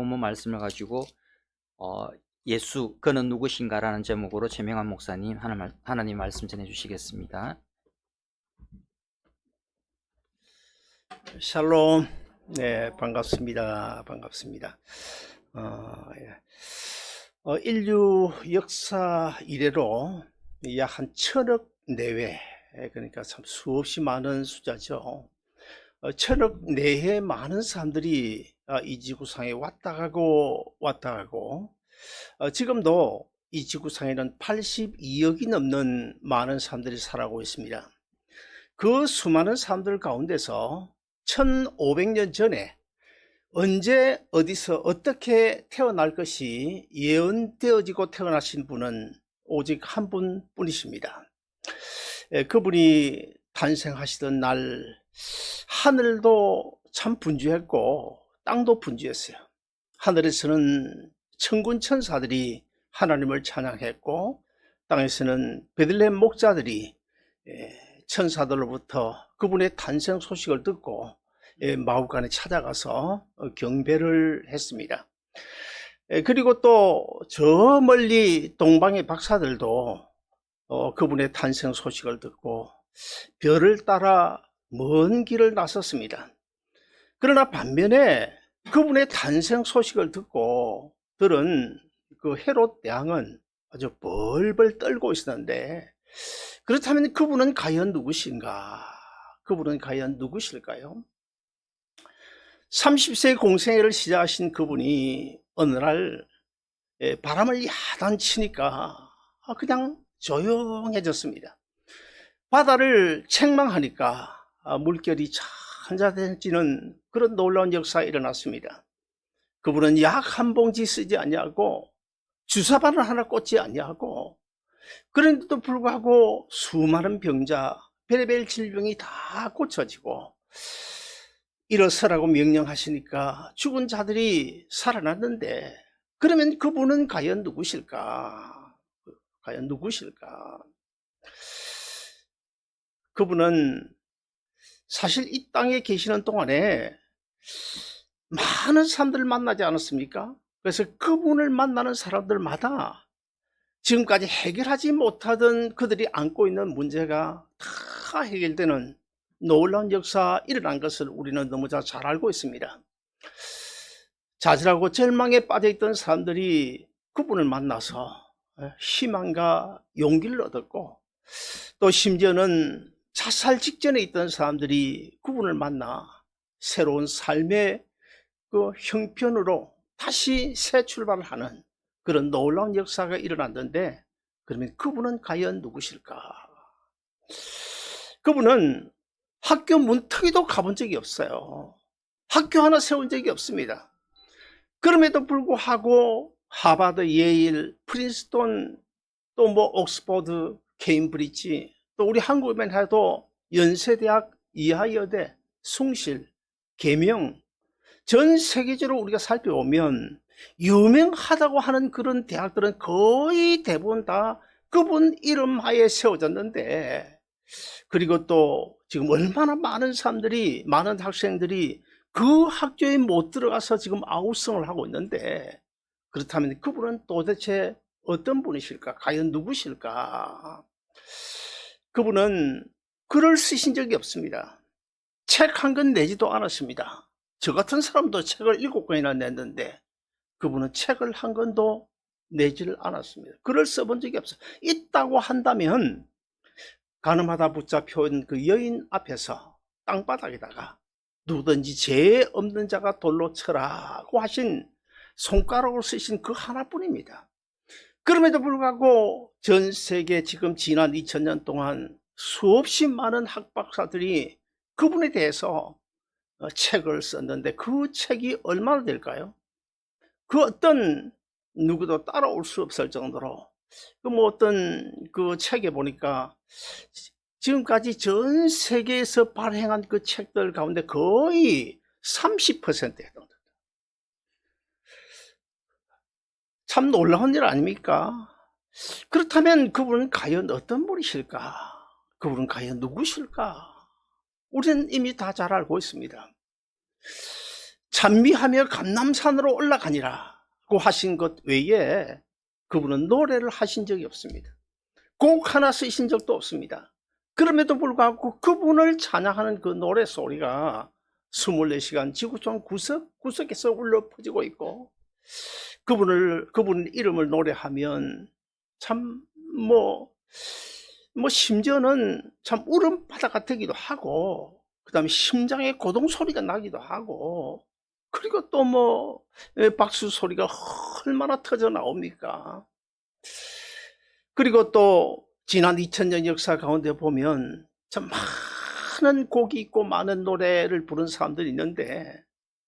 본문 말씀을 가지고 예수 그는 누구신가라는 제목으로 최명환 목사님 하나님 말씀 전해 주시겠습니다. 샬롬. 네, 반갑습니다. 인류 역사 이래로 약 한 1000억 내외, 그러니까 참 수없이 많은 숫자죠. 1000억 내외 많은 사람들이 이 지구상에 왔다 가고 지금도 이 지구상에는 82억이 넘는 많은 사람들이 살아가고 있습니다. 그 수많은 사람들 가운데서 1500년 전에 언제 어디서 어떻게 태어날 것이 예언되어지고 태어나신 분은 오직 한 분뿐이십니다. 그분이 탄생하시던 날 하늘도 참 분주했고 땅도 분주했어요. 하늘에서는 천군 천사들이 하나님을 찬양했고, 땅에서는 베들레헴 목자들이 천사들로부터 그분의 탄생 소식을 듣고 마구간에 찾아가서 경배를 했습니다. 그리고 또 저 멀리 동방의 박사들도 그분의 탄생 소식을 듣고 별을 따라 먼 길을 나섰습니다. 그러나 반면에 그분의 탄생 소식을 듣고 들은 그 헤롯 대왕은 아주 벌벌 떨고 있었는데, 그렇다면 그분은 과연 누구신가? 그분은 과연 누구실까요? 30세 공생애를 시작하신 그분이 어느 날 바람을 야단치니까 그냥 조용해졌습니다. 바다를 책망하니까 물결이 잔잔해지는 그런 놀라운 역사가 일어났습니다. 그분은 약 한 봉지 쓰지 아니하고 주사바늘 하나 꽂지 아니하고, 그런데도 불구하고 수많은 병자, 별의별 질병이 다 고쳐지고 일어서라고 명령하시니까 죽은 자들이 살아났는데, 그러면 그분은 과연 누구실까? 과연 누구실까? 그분은 사실 이 땅에 계시는 동안에 많은 사람들을 만나지 않았습니까? 그래서 그분을 만나는 사람들마다 지금까지 해결하지 못하던 그들이 안고 있는 문제가 다 해결되는 놀라운 역사 일어난 것을 우리는 너무 잘 알고 있습니다. 좌절하고 절망에 빠져있던 사람들이 그분을 만나서 희망과 용기를 얻었고, 또 심지어는 자살 직전에 있던 사람들이 그분을 만나 새로운 삶의 그 형편으로 다시 새 출발을 하는 그런 놀라운 역사가 일어났는데, 그러면 그분은 과연 누구실까? 그분은 학교 문턱에도 가본 적이 없어요. 학교 하나 세운 적이 없습니다. 그럼에도 불구하고 하버드, 예일, 프린스턴, 또 옥스퍼드, 케임브리지, 또 우리 한국에만 해도 연세대학, 이하여대, 숭실, 계명, 전 세계적으로 우리가 살펴보면 유명하다고 하는 그런 대학들은 거의 대부분 다 그분 이름 하에 세워졌는데, 그리고 또 지금 얼마나 많은 사람들이, 많은 학생들이 그 학교에 못 들어가서 지금 아우성을 하고 있는데, 그렇다면 그분은 도대체 어떤 분이실까? 과연 누구실까? 그분은 글을 쓰신 적이 없습니다. 책 한 권 내지도 않았습니다. 저 같은 사람도 책을 7권이나 냈는데 그분은 책을 한 권도 내지를 않았습니다. 글을 써본 적이 없어요. 있다고 한다면 가늠하다 붙잡혀온 그 여인 앞에서 땅바닥에다가 누구든지 죄 없는 자가 돌로 쳐라고 하신 손가락으로 쓰신 그 하나뿐입니다. 그럼에도 불구하고 전 세계 지금 지난 2000년 동안 수없이 많은 학박사들이 그분에 대해서 책을 썼는데, 그 책이 얼마나 될까요? 그 어떤 누구도 따라올 수 없을 정도로 어떤 그 책에 보니까 지금까지 전 세계에서 발행한 그 책들 가운데 거의 30%에 해당된다. 참 놀라운 일 아닙니까? 그렇다면 그분은 과연 어떤 분이실까? 그분은 과연 누구실까? 우리는 이미 다 잘 알고 있습니다. 찬미하며 감람산으로 올라가니라고 하신 것 외에 그분은 노래를 하신 적이 없습니다. 곡 하나 쓰신 적도 없습니다. 그럼에도 불구하고 그분을 찬양하는 그 노래 소리가 24시간 지구촌 구석구석에서 울려 퍼지고 있고, 그분 이름을 노래하면 참 심지어는 참 울음바다가 되기도 하고, 그 다음에 심장에 고동 소리가 나기도 하고, 그리고 또 박수 소리가 얼마나 터져 나옵니까? 그리고 또 지난 2000년 역사 가운데 보면 참 많은 곡이 있고 많은 노래를 부른 사람들이 있는데,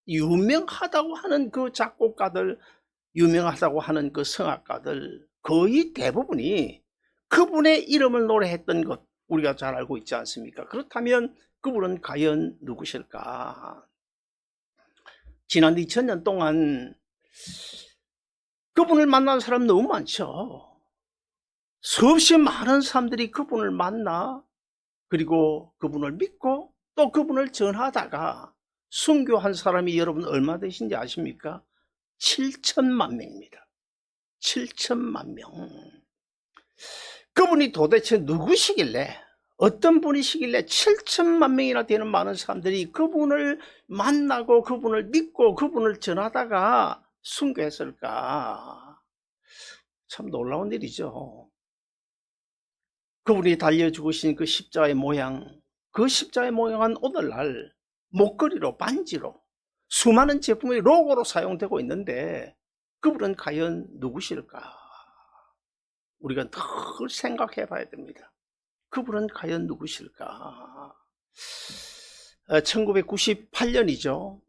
유명하다고 하는 그 작곡가들, 유명하다고 하는 그 성악가들 거의 대부분이 그분의 이름을 노래했던 것 우리가 잘 알고 있지 않습니까? 그렇다면 그분은 과연 누구실까? 지난 2000년 동안 그분을 만난 사람 너무 많죠. 수없이 많은 사람들이 그분을 만나, 그리고 그분을 믿고 또 그분을 전하다가 순교한 사람이 여러분 얼마 되신지 아십니까? 7천만 명입니다. 7천만 명. 그분이 도대체 누구시길래, 어떤 분이시길래 7천만 명이나 되는 많은 사람들이 그분을 만나고 그분을 믿고 그분을 전하다가 순교했을까? 참 놀라운 일이죠. 그분이 달려 죽으신 그 십자가의 모양, 그 십자가의 모양은 오늘날 목걸이로, 반지로, 수많은 제품의 로고로 사용되고 있는데 그분은 과연 누구실까? 우리가 늘 생각해 봐야 됩니다. 그분은 과연 누구실까? 1998년이죠.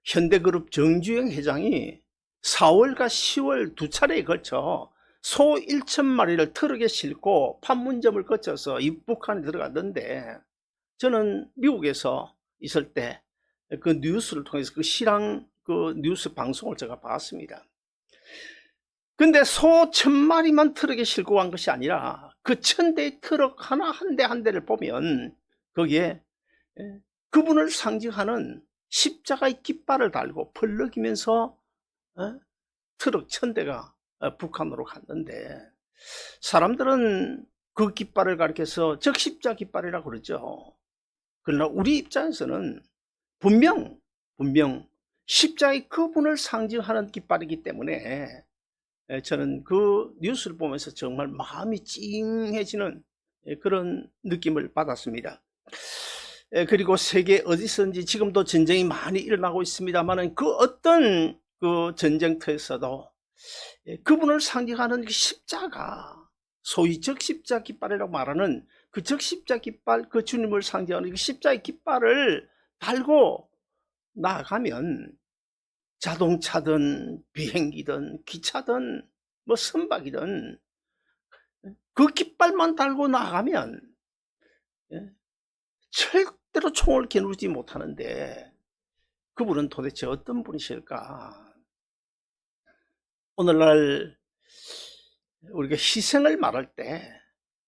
현대그룹 정주영 회장이 4월과 10월 두 차례에 걸쳐 소 1,000마리를 트럭에 싣고 판문점을 거쳐서 북한에 들어갔는데, 저는 미국에서 있을 때 그 뉴스를 통해서 그 실황 그 뉴스 방송을 제가 봤습니다. 근데 소 1,000마리만 트럭에 싣고 간 것이 아니라 그 1,000대의 트럭 하나 한 대 한 대를 보면 거기에 그분을 상징하는 십자가의 깃발을 달고 펄럭이면서 트럭 1,000대가 북한으로 갔는데, 사람들은 그 깃발을 가리켜서 적십자 깃발이라고 그러죠. 그러나 우리 입장에서는 분명 십자가의 그분을 상징하는 깃발이기 때문에 저는 그 뉴스를 보면서 정말 마음이 찡해지는 그런 느낌을 받았습니다. 그리고 세계 어디서든지 지금도 전쟁이 많이 일어나고 있습니다만 그 어떤 그 전쟁터에서도 그분을 상징하는 그 십자가, 소위 적십자 깃발이라고 말하는 그 적십자 깃발, 그 주님을 상징하는 그 십자의 깃발을 달고 나아가면 자동차든 비행기든 기차든 선박이든 그 깃발만 달고 나가면 절대로 총을 겨누지 못하는데 그분은 도대체 어떤 분이실까? 오늘날 우리가 희생을 말할 때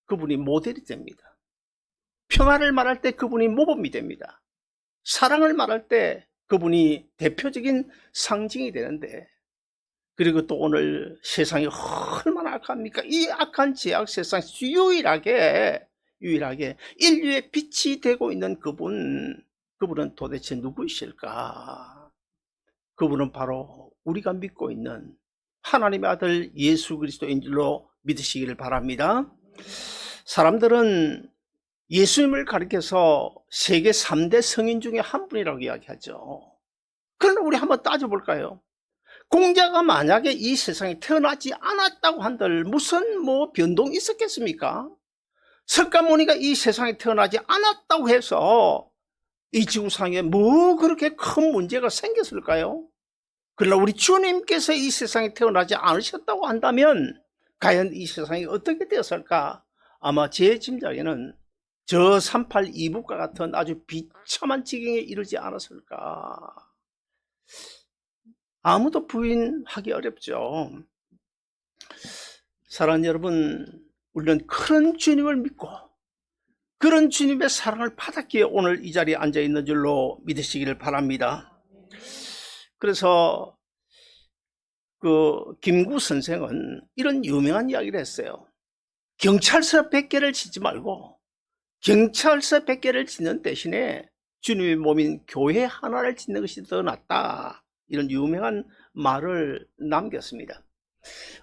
그분이 모델이 됩니다. 평화를 말할 때 그분이 모범이 됩니다. 사랑을 말할 때 그분이 대표적인 상징이 되는데, 그리고 또 오늘 세상이 얼마나 악합니까? 이 악한 죄악 세상에서 유일하게 인류의 빛이 되고 있는 그분은 도대체 누구이실까? 그분은 바로 우리가 믿고 있는 하나님의 아들 예수 그리스도인 줄로 믿으시기를 바랍니다. 사람들은 예수님을 가리켜서 세계 3대 성인 중에 한 분이라고 이야기하죠. 그러나 우리 한번 따져볼까요? 공자가 만약에 이 세상에 태어나지 않았다고 한들 무슨 변동이 있었겠습니까? 석가모니가 이 세상에 태어나지 않았다고 해서 이 지구상에 그렇게 큰 문제가 생겼을까요? 그러나 우리 주님께서 이 세상에 태어나지 않으셨다고 한다면 과연 이 세상이 어떻게 되었을까? 아마 제 짐작에는 저 382북과 같은 아주 비참한 지경에 이르지 않았을까? 아무도 부인하기 어렵죠. 사랑하는 여러분, 우리는 그런 주님을 믿고 그런 주님의 사랑을 받았기에 오늘 이 자리에 앉아 있는 줄로 믿으시기를 바랍니다. 그래서 그 김구 선생은 이런 유명한 이야기를 했어요. 경찰서 100개를 짓지 말고 경찰서 100개를 짓는 대신에 주님의 몸인 교회 하나를 짓는 것이 더 낫다. 이런 유명한 말을 남겼습니다.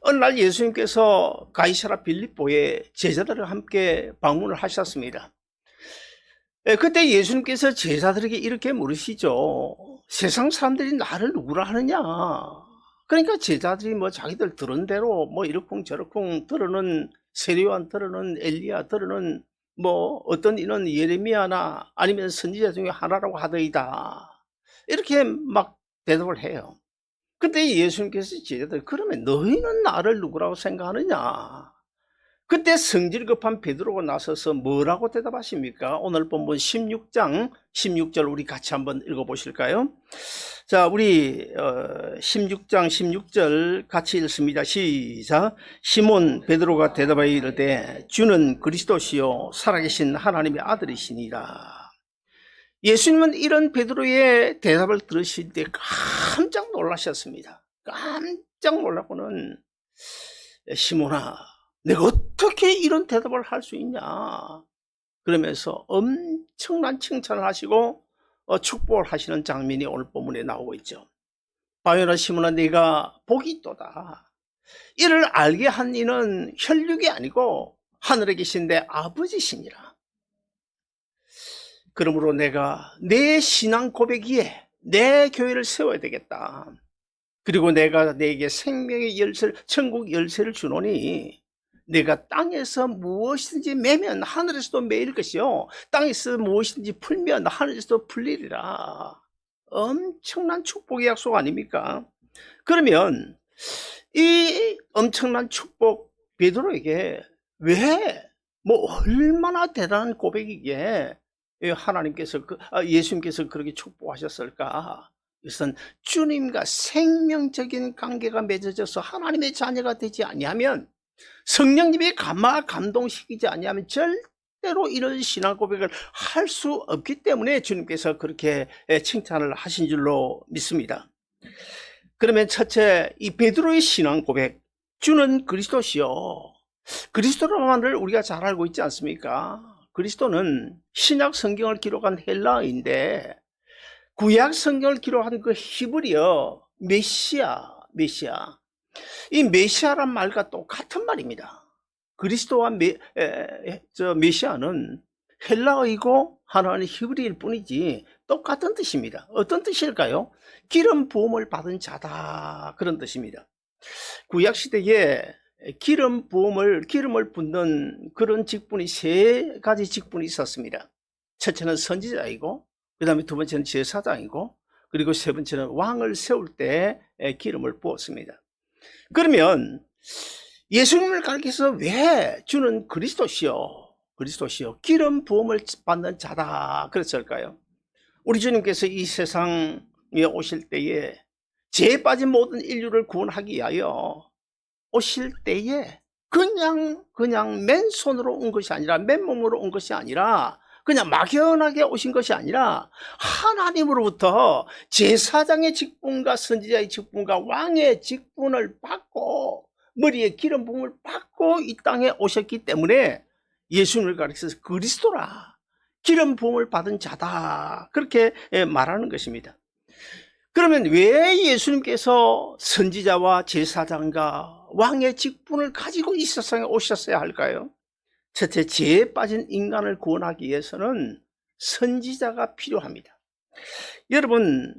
어느 날 예수님께서 가이사라 빌립보에 제자들과 함께 방문을 하셨습니다. 그때 예수님께서 제자들에게 이렇게 물으시죠. 세상 사람들이 나를 누구라 하느냐? 그러니까 제자들이 뭐 자기들 들은 대로 뭐 이러쿵 저러쿵 들어는 세례요한, 들어는 엘리야, 들어는 뭐 어떤 이는 예레미야나 아니면 선지자 중에 하나라고 하더이다. 이렇게 막 대답을 해요. 그때 예수님께서 제자들, 그러면 너희는 나를 누구라고 생각하느냐? 그때 성질 급한 베드로가 나서서 뭐라고 대답하십니까? 오늘 본문 16장 16절 우리 같이 한번 읽어보실까요? 자, 우리 16장 16절 같이 읽습니다. 시작. 시몬 베드로가 대답하여 이르되 주는 그리스도시요 살아계신 하나님의 아들이시니라. 예수님은 이런 베드로의 대답을 들으실 때 깜짝 놀라셨습니다. 깜짝 놀라고는 시몬아, 내가 어떻게 이런 대답을 할 수 있냐? 그러면서 엄청난 칭찬을 하시고 축복을 하시는 장면이 오늘 본문에 나오고 있죠. 바요나 시몬아, 네가 복이 있도다. 이를 알게 한 이는 혈육이 아니고 하늘에 계신 내 아버지시니라. 그러므로 내가 내 신앙 고백 위에 내 교회를 세워야 되겠다. 그리고 내가 내게 생명의 열쇠를, 천국 열쇠를 주노니 내가 땅에서 무엇이든지 매면 하늘에서도 매일 것이요 땅에서 무엇이든지 풀면 하늘에서도 풀리리라. 엄청난 축복의 약속 아닙니까? 그러면 이 엄청난 축복 베드로에게 왜 뭐 얼마나 대단한 고백이기에 하나님께서 예수님께서 그렇게 축복하셨을까? 이것은 주님과 생명적인 관계가 맺어져서 하나님의 자녀가 되지 아니하면, 성령님이 감동시키지 아니하면 절대로 이런 신앙 고백을 할 수 없기 때문에 주님께서 그렇게 칭찬을 하신 줄로 믿습니다. 그러면 첫째, 이 베드로의 신앙 고백, 주는 그리스도시요. 그리스도라는 말을 우리가 잘 알고 있지 않습니까? 그리스도는 신약 성경을 기록한 헬라어인데 구약 성경을 기록한 그 히브리어 메시아. 이 메시아란 말과 똑같은 말입니다. 그리스도와 메시아는 헬라어이고 하나는 히브리일 뿐이지 똑같은 뜻입니다. 어떤 뜻일까요? 기름 부음을 받은 자다, 그런 뜻입니다. 구약 시대에 기름을 붓는 그런 직분이 세 가지 직분이 있었습니다. 첫째는 선지자이고, 그 다음에 두 번째는 제사장이고, 그리고 세 번째는 왕을 세울 때 기름을 부었습니다. 그러면 예수님을 가리켜서 왜 주는 그리스도시요 기름 부음을 받는 자다 그랬을까요? 우리 주님께서 이 세상에 오실 때에 죄에 빠진 모든 인류를 구원하기 위하여 오실 때에 그냥 맨손으로 온 것이 아니라, 맨몸으로 온 것이 아니라, 그냥 막연하게 오신 것이 아니라 하나님으로부터 제사장의 직분과 선지자의 직분과 왕의 직분을 받고 머리에 기름 부음을 받고 이 땅에 오셨기 때문에 예수님을 가리켜서 그리스도라, 기름 부음을 받은 자다, 그렇게 말하는 것입니다. 그러면 왜 예수님께서 선지자와 제사장과 왕의 직분을 가지고 이 세상에 오셨어야 할까요? 첫째, 죄에 빠진 인간을 구원하기 위해서는 선지자가 필요합니다. 여러분,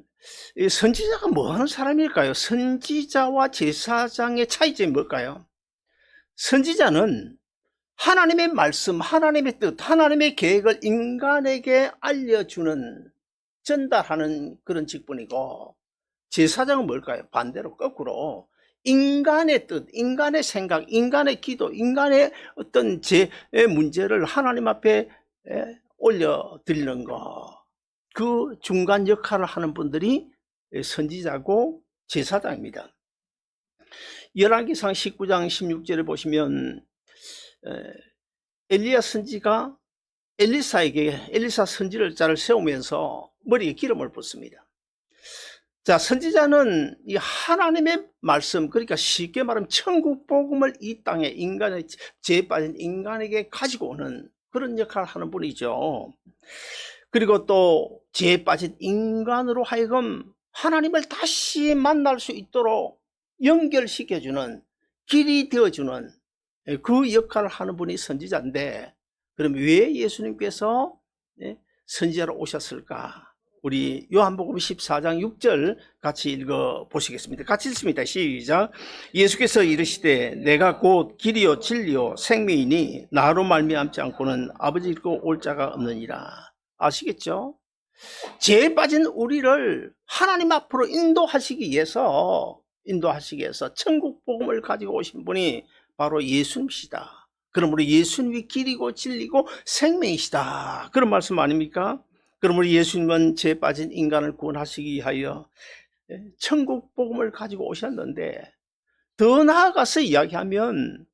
선지자가 뭐 하는 사람일까요? 선지자와 제사장의 차이점이 뭘까요? 선지자는 하나님의 말씀, 하나님의 뜻, 하나님의 계획을 인간에게 알려주는, 전달하는 그런 직분이고, 제사장은 뭘까요? 반대로 거꾸로 인간의 뜻, 인간의 생각, 인간의 기도, 인간의 어떤 제 문제를 하나님 앞에 올려드리는 것, 그 중간 역할을 하는 분들이 선지자고 제사장입니다. 열왕기상 19장 16절에 보시면 엘리야 선지가 엘리사 선지자를 세우면서 머리에 기름을 붓습니다. 자, 선지자는 이 하나님의 말씀, 그러니까 쉽게 말하면 천국 복음을 이 땅에 인간의 죄에 빠진 인간에게 가지고 오는 그런 역할을 하는 분이죠. 그리고 또 죄에 빠진 인간으로 하여금 하나님을 다시 만날 수 있도록 연결시켜주는 길이 되어주는 그 역할을 하는 분이 선지자인데, 그럼 왜 예수님께서 선지자로 오셨을까? 우리 요한복음 14장 6절 같이 읽어 보시겠습니다. 같이 읽습니다. 시작. 예수께서 이르시되 내가 곧 길이요 진리요 생명이니 나로 말미암지 않고는 아버지께로 올 자가 없느니라. 아시겠죠? 죄에 빠진 우리를 하나님 앞으로 인도하시기 위해서 천국 복음을 가지고 오신 분이 바로 예수님이시다. 그러므로 예수님이 길이고 진리고 생명이시다. 그런 말씀 아닙니까? 그러므로 예수님은 죄에 빠진 인간을 구원하시기 위하여 천국 복음을 가지고 오셨는데, 더 나아가서 이야기하면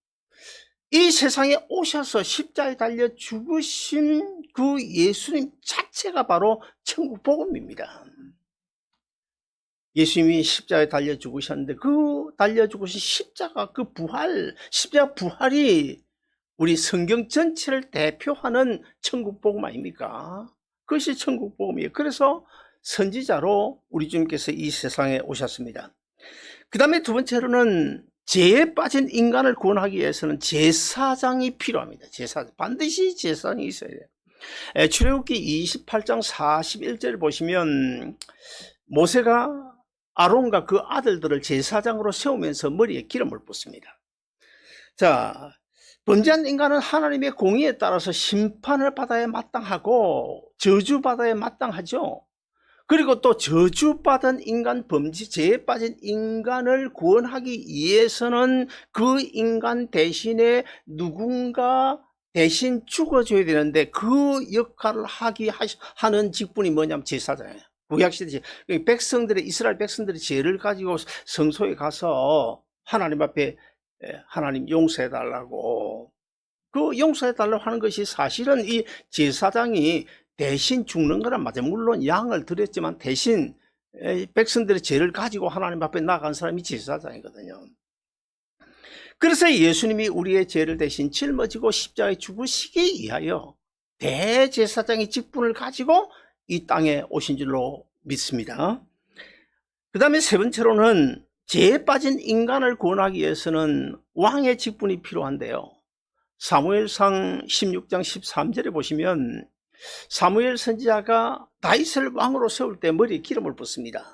이 세상에 오셔서 십자가에 달려 죽으신 그 예수님 자체가 바로 천국 복음입니다. 예수님이 십자가에 달려 죽으셨는데 그 달려 죽으신 십자가 그 부활, 십자가 부활이 우리 성경 전체를 대표하는 천국 복음 아닙니까? 그것이 천국 복음이에요. 그래서 선지자로 우리 주님께서 이 세상에 오셨습니다. 그 다음에 두 번째로는 죄에 빠진 인간을 구원하기 위해서는 제사장이 필요합니다. 반드시 제사장이 있어야 돼요. 출애굽기 28장 41절을 보시면 모세가 아론과 그 아들들을 제사장으로 세우면서 머리에 기름을 붓습니다. 자, 범죄한 인간은 하나님의 공의에 따라서 심판을 받아야 마땅하고 저주받아야 마땅하죠. 그리고 또 저주받은 인간, 죄에 빠진 인간을 구원하기 위해서는 그 인간 대신에 누군가 대신 죽어줘야 되는데 그 역할을 하는 직분이 뭐냐면 제사장이에요. 구약시대 이스라엘 백성들이 죄를 가지고 성소에 가서 하나님 앞에 하나님 용서해달라고, 그 용서해달라고 하는 것이 사실은 이 제사장이 대신 죽는 거란 맞아요. 물론 양을 드렸지만 대신 백성들의 죄를 가지고 하나님 앞에 나간 사람이 제사장이거든요. 그래서 예수님이 우리의 죄를 대신 짊어지고 십자가에 죽으시기 위하여 대제사장의 직분을 가지고 이 땅에 오신 줄로 믿습니다. 그 다음에 세 번째로는 죄에 빠진 인간을 구원하기 위해서는 왕의 직분이 필요한데요. 사무엘상 16장 13절에 보시면 사무엘 선지자가 다윗을 왕으로 세울 때 머리에 기름을 붓습니다.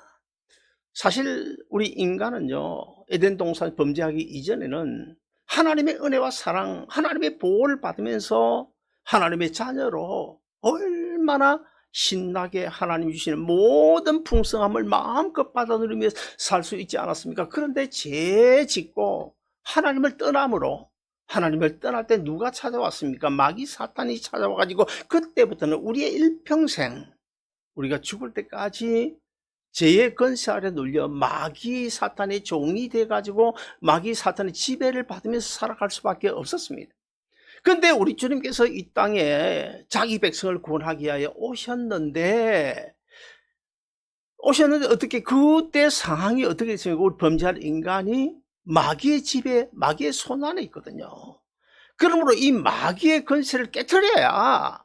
사실 우리 인간은요, 에덴 동산 범죄하기 이전에는 하나님의 은혜와 사랑, 하나님의 보호를 받으면서 하나님의 자녀로 얼마나 신나게 하나님 주시는 모든 풍성함을 마음껏 받아 누리며 살 수 있지 않았습니까? 그런데 죄 짓고 하나님을 떠남으로, 하나님을 떠날 때 누가 찾아왔습니까? 마귀 사탄이 찾아와가지고 그때부터는 우리의 일평생, 우리가 죽을 때까지 죄의 권세 아래 눌려 마귀 사탄의 종이 돼가지고 마귀 사탄의 지배를 받으면서 살아갈 수밖에 없었습니다. 그런데 우리 주님께서 이 땅에 자기 백성을 구원하기 위하여 오셨는데 어떻게 그때 상황이 어떻게 됐습니까? 우리 범죄할 인간이 마귀의 지배, 마귀의 손 안에 있거든요. 그러므로 이 마귀의 권세를 깨트려야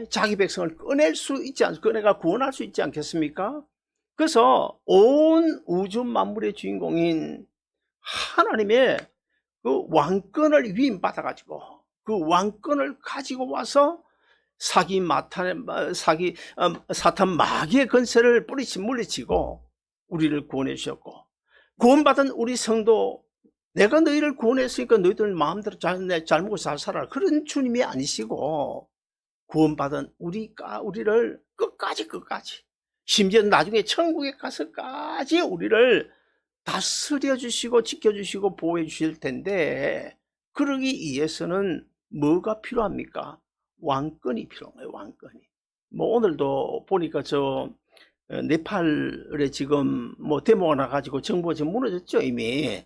자기 백성을 꺼내가 구원할 수 있지 않겠습니까? 그래서 온 우주 만물의 주인공인 하나님의 그 왕권을 위임받아가지고 그 왕권을 가지고 와서 사탄 마귀의 권세를 물리치고 우리를 구원해 주셨고, 구원받은 우리 성도, 내가 너희를 구원했으니까 너희들 마음대로 잘 먹고 잘 살아라, 그런 주님이 아니시고 구원받은 우리를 끝까지 심지어 나중에 천국에 가서까지 우리를 다스려 주시고 지켜주시고 보호해 주실 텐데, 그러기 위해서는 뭐가 필요합니까? 왕권이 필요한 거예요. 왕권이. 오늘도 보니까 네팔에 지금 데모가 나가지고 정부가 지금 무너졌죠. 이미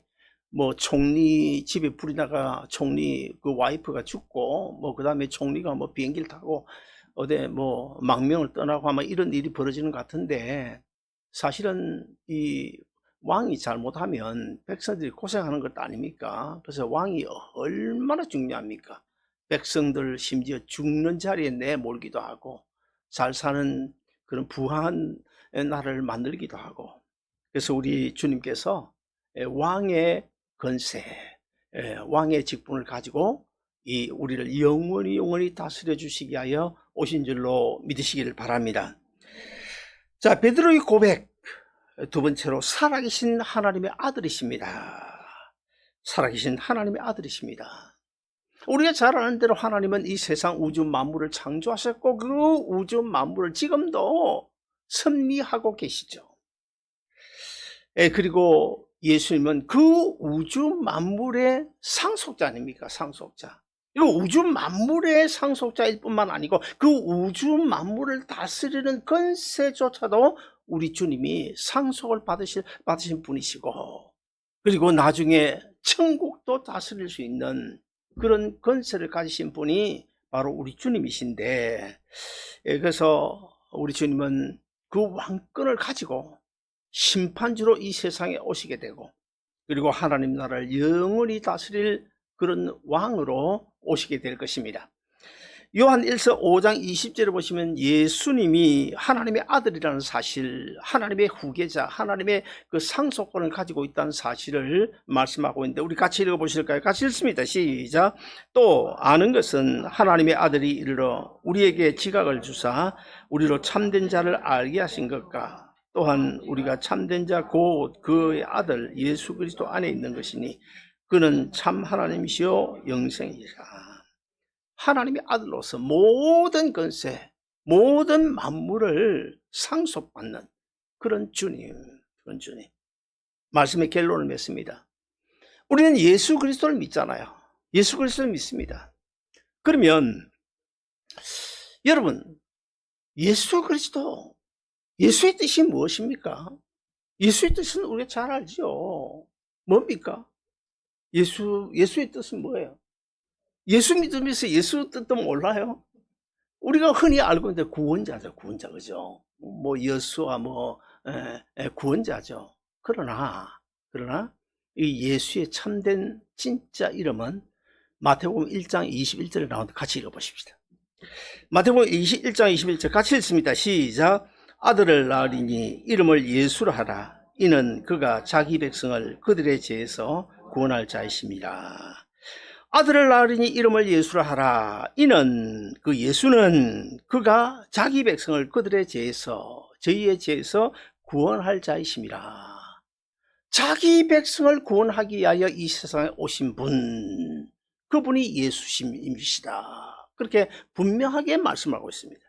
총리 집에 불이 나가 총리 그 와이프가 죽고 그 다음에 총리가 비행기를 타고 어디 망명을 떠나고 아마 이런 일이 벌어지는 것 같은데, 사실은 이 왕이 잘못하면 백성들이 고생하는 것 아닙니까? 그래서 왕이 얼마나 중요합니까? 백성들 심지어 죽는 자리에 내몰기도 하고 잘 사는 그런 부한 나라를 만들기도 하고, 그래서 우리 주님께서 왕의 건세, 왕의 직분을 가지고 이 우리를 영원히 다스려 주시기 위하여 오신 줄로 믿으시기를 바랍니다. 자, 베드로의 고백 두 번째로 살아계신 하나님의 아들이십니다. 살아계신 하나님의 아들이십니다. 우리가 잘 아는 대로 하나님은 이 세상 우주 만물을 창조하셨고 그 우주 만물을 지금도 섭리하고 계시죠. 그리고 예수님은 그 우주 만물의 상속자 아닙니까? 상속자. 이거 우주 만물의 상속자일 뿐만 아니고 그 우주 만물을 다스리는 권세조차도 우리 주님이 상속을 받으신 분이시고, 그리고 나중에 천국도 다스릴 수 있는 그런 권세를 가지신 분이 바로 우리 주님이신데, 그래서 우리 주님은 그 왕권을 가지고 심판주로 이 세상에 오시게 되고, 그리고 하나님 나라를 영원히 다스릴 그런 왕으로 오시게 될 것입니다. 요한 1서 5장 20절을 보시면 예수님이 하나님의 아들이라는 사실, 하나님의 후계자, 하나님의 그 상속권을 가지고 있다는 사실을 말씀하고 있는데, 우리 같이 읽어보실까요? 같이 읽습니다. 시작. 또 아는 것은 하나님의 아들이 이르러 우리에게 지각을 주사 우리로 참된 자를 알게 하신 것과, 또한 우리가 참된 자 곧 그의 아들 예수 그리스도 안에 있는 것이니 그는 참 하나님이시요 영생이시라. 하나님의 아들로서 모든 권세, 모든 만물을 상속받는 그런 주님, 그런 주님. 말씀의 결론을 맺습니다. 우리는 예수 그리스도를 믿잖아요. 예수 그리스도를 믿습니다. 그러면 여러분, 예수 그리스도, 예수의 뜻이 무엇입니까? 예수의 뜻은 우리가 잘 알죠. 뭡니까? 예수의 뜻은 뭐예요? 예수 믿으면서 예수 뜻도 몰라요? 우리가 흔히 알고 있는데 구원자죠, 구원자, 그죠? 뭐 여수와 구원자죠. 그러나 이 예수의 참된 진짜 이름은 마태복음 1장 21절에 나오는데 같이 읽어보십시다. 마태복음 1장 21절 같이 읽습니다. 시작. 아들을 낳으리니 이름을 예수라 하라. 이는 그가 자기 백성을 그들의 죄에서 구원할 자이십니다. 아들을 낳으리니 이름을 예수라 하라. 이는 그 예수는 그가 자기 백성을 그들의 죄에서, 저희의 죄에서 구원할 자이십니다. 자기 백성을 구원하기 위하여 이 세상에 오신 분, 그분이 예수님이시다. 그렇게 분명하게 말씀하고 있습니다.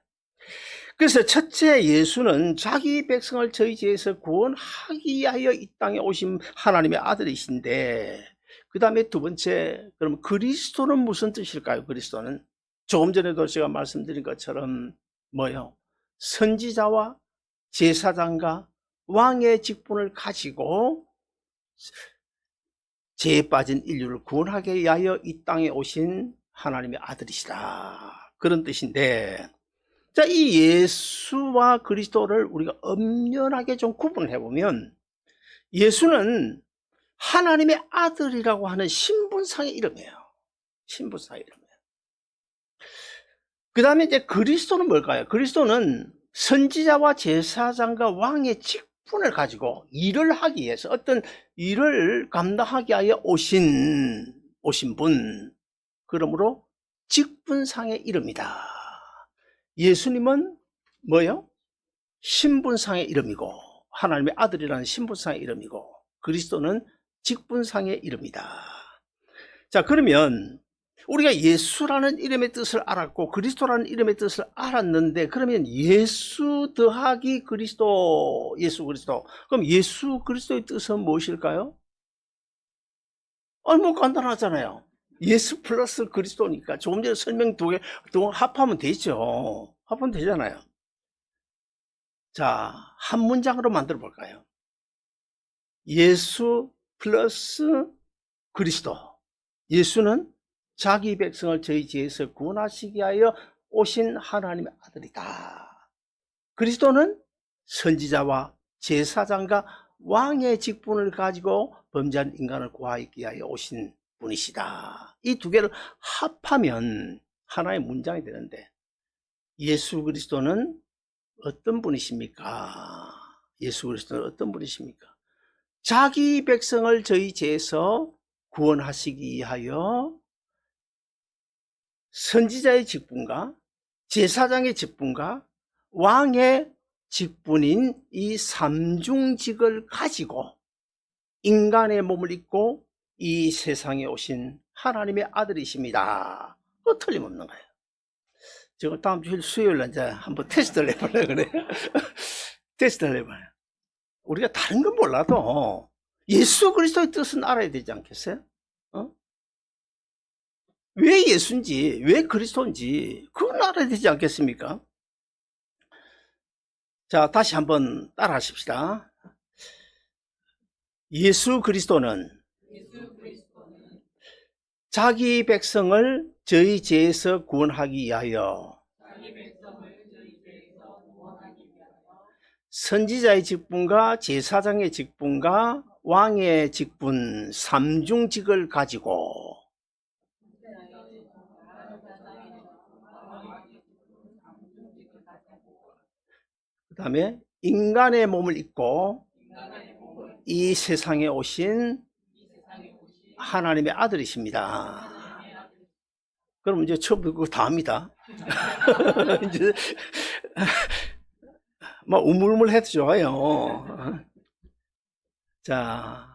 그래서 첫째, 예수는 자기 백성을 저희 죄에서 구원하기 위하여 이 땅에 오신 하나님의 아들이신데, 그 다음에 두 번째, 그럼 그리스도는 무슨 뜻일까요? 그리스도는 조금 전에도 제가 말씀드린 것처럼 뭐요? 선지자와 제사장과 왕의 직분을 가지고 죄에 빠진 인류를 구원하기 위하여 이 땅에 오신 하나님의 아들이시다. 그런 뜻인데, 자, 이 예수와 그리스도를 우리가 엄연하게 좀 구분해 보면, 예수는 하나님의 아들이라고 하는 신분상의 이름이에요. 신분상의 이름이에요. 그 다음에 이제 그리스도는 뭘까요? 그리스도는 선지자와 제사장과 왕의 직분을 가지고 일을 하기 위해서, 어떤 일을 감당하기 위하여 오신 분. 그러므로 직분상의 이름이다. 예수님은 뭐예요? 신분상의 이름이고, 하나님의 아들이라는 신분상의 이름이고, 그리스도는 직분상의 이름이다. 자, 그러면 우리가 예수라는 이름의 뜻을 알았고 그리스도라는 이름의 뜻을 알았는데, 그러면 예수 더하기 그리스도, 예수 그리스도, 그럼 예수 그리스도의 뜻은 무엇일까요? 뭐 간단하잖아요. 예수 플러스 그리스도니까 조금 전에 설명 두 개 합하면 되죠. 합하면 되잖아요. 자, 한 문장으로 만들어 볼까요? 예수 플러스 그리스도. 예수는 자기 백성을 저희 죄에서 구원하시기 위하여 오신 하나님의 아들이다. 그리스도는 선지자와 제사장과 왕의 직분을 가지고 범죄한 인간을 구하기 위하여 오신 분이시다. 이 두 개를 합하면 하나의 문장이 되는데, 예수 그리스도는 어떤 분이십니까? 예수 그리스도는 어떤 분이십니까? 자기 백성을 저희 죄에서 구원하시기 위하여 선지자의 직분과 제사장의 직분과 왕의 직분인 이 삼중직을 가지고 인간의 몸을 입고 이 세상에 오신 하나님의 아들이십니다. 그거 틀림없는 거예요. 제가 다음 주 수요일날 이제 한번 테스트를 해보려고 그래요. 테스트를 해봐요. 우리가 다른 건 몰라도 예수 그리스도의 뜻은 알아야 되지 않겠어요? 왜 예수인지, 왜 그리스도인지 그건 알아야 되지 않겠습니까? 자, 다시 한번 따라 하십시다. 예수 그리스도는 자기 백성을 저희 죄에서 구원하기 위하여 선지자의 직분과 제사장의 직분과 왕의 직분 삼중직을 가지고 그 다음에 인간의 몸을 입고 이 세상에 오신 하나님의 아들이십니다. 그럼 이제 처음부터 그거 다 합니다. 이제 막 우물우물해도 좋아요. 자,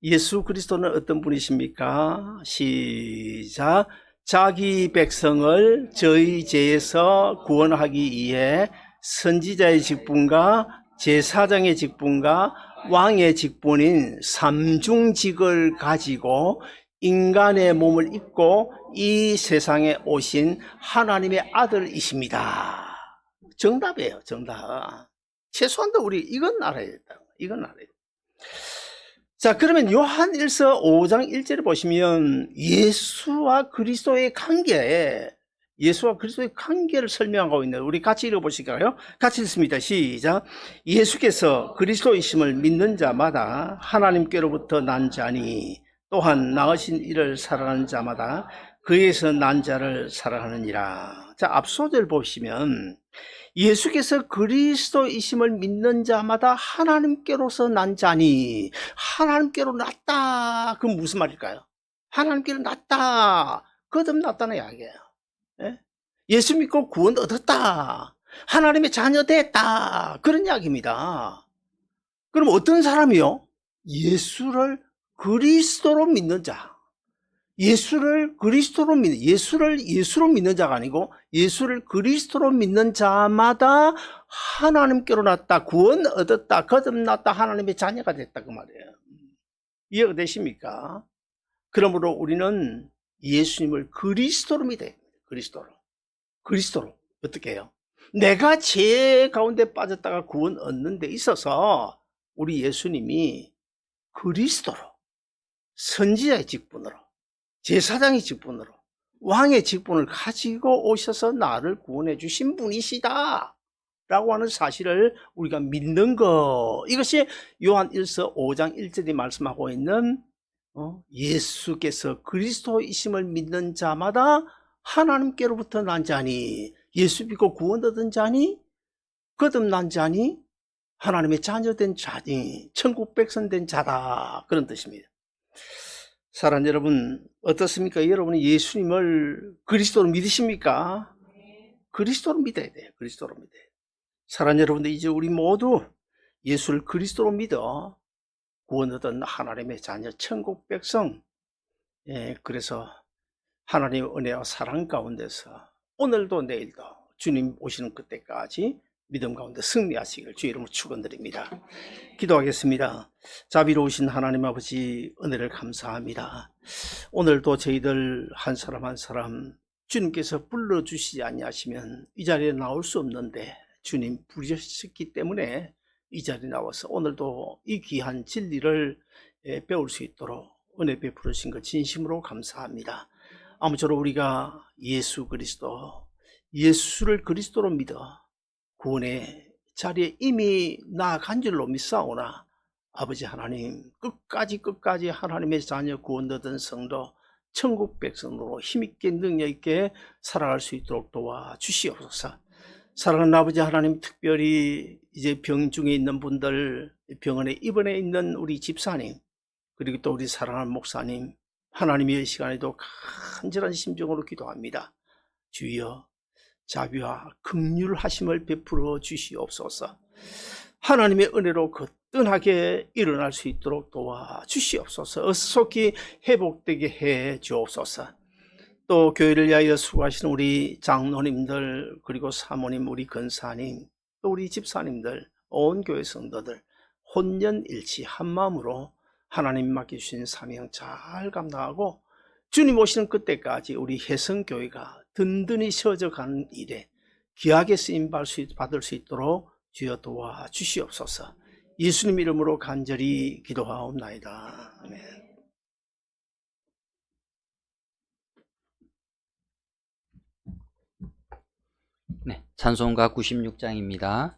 예수 그리스도는 어떤 분이십니까? 시작. 자기 백성을 저희 죄에서 구원하기 위해 선지자의 직분과 제사장의 직분과 왕의 직분인 삼중직을 가지고 인간의 몸을 입고 이 세상에 오신 하나님의 아들이십니다. 정답이에요, 정답. 최소한도 우리 이건 알아야 된다. 이건 알아야 돼. 자, 그러면 요한 1서 5장 1절을 보시면 예수와 그리스도의 관계를 설명하고 있는, 우리 같이 읽어보실까요? 같이 읽습니다. 시작. 예수께서 그리스도이심을 믿는 자마다 하나님께로부터 난 자니 또한 낳으신 이를 사랑하는 자마다 그에서 난 자를 사랑하느니라. 자, 앞소절 보시면 예수께서 그리스도이심을 믿는 자마다 하나님께로서 난 자니, 하나님께로 났다. 그건 무슨 말일까요? 하나님께로 났다. 거듭났다는 이야기예요. 예? 예수 믿고 구원 얻었다. 하나님의 자녀 됐다. 그런 이야기입니다. 그럼 어떤 사람이요? 예수를 그리스도로 믿는 자. 예수를 예수로 믿는 자가 아니고 예수를 그리스도로 믿는 자마다 하나님께로 났다. 구원 얻었다. 거듭났다. 하나님의 자녀가 됐다. 그 말이에요. 이해가 되십니까? 그러므로 우리는 예수님을 그리스도로 믿어야 됩니다. 그리스도로. 어떻게 해요? 내가 죄 가운데 빠졌다가 구원 얻는 데 있어서 우리 예수님이 그리스도로, 선지자의 직분으로, 제사장의 직분으로, 왕의 직분을 가지고 오셔서 나를 구원해 주신 분이시다 라고 하는 사실을 우리가 믿는 것, 이것이 요한 1서 5장 1절이 말씀하고 있는 예수께서 그리스도이심을 믿는 자마다 하나님께로부터 난 자니, 예수 믿고 구원 얻은 자니, 거듭난 자니, 하나님의 자녀된 자니, 천국 백성 된 자다, 그런 뜻입니다. 사랑하는 여러분, 어떻습니까? 여러분이 예수님을 그리스도로 믿으십니까? 그리스도로 믿어야 돼요. 그리스도로 믿어야 돼요. 사랑하는 여러분들, 이제 우리 모두 예수를 그리스도로 믿어 구원 얻은 하나님의 자녀, 천국 백성. 그래서 하나님의 은혜와 사랑 가운데서 오늘도 내일도 주님 오시는 그때까지 믿음 가운데 승리하시길 주의 이름으로 축원드립니다. 기도하겠습니다. 자비로우신 하나님 아버지, 은혜를 감사합니다. 오늘도 저희들 한 사람 한 사람 주님께서 불러주시지 아니하시면 이 자리에 나올 수 없는데 주님 부르셨기 때문에 이 자리에 나와서 오늘도 이 귀한 진리를 배울 수 있도록 은혜 베풀으신 것 진심으로 감사합니다. 아무쪼록 우리가 예수 그리스도, 예수를 그리스도로 믿어 구원의 자리에 이미 나아간 줄로 믿사오나 아버지 하나님 끝까지 하나님의 자녀 구원 얻은 성도 천국 백성으로 힘있게 능력있게 살아갈 수 있도록 도와주시옵소서. 사랑하는 아버지 하나님, 특별히 이제 병 중에 있는 분들, 병원에 입원해 있는 우리 집사님, 그리고 또 우리 사랑하는 목사님, 하나님의 이 시간에도 간절한 심정으로 기도합니다. 주여 자비와 긍휼하심을 베풀어 주시옵소서. 하나님의 은혜로 거뜬하게 일어날 수 있도록 도와주시옵소서. 어속히 회복되게 해 주옵소서. 또 교회를 위하여 수고하시는 우리 장로님들, 그리고 사모님, 우리 권사님, 또 우리 집사님들, 온 교회 성도들 혼연일치 한마음으로 하나님 맡겨주신 사명 잘 감당하고 주님 오시는 그때까지 우리 혜성교회가 든든히 세워져 가는 일에 귀하게 쓰임 받을 수 있도록 주여 도와주시옵소서. 예수님 이름으로 간절히 기도하옵나이다. 아멘. 네, 찬송가 96장입니다.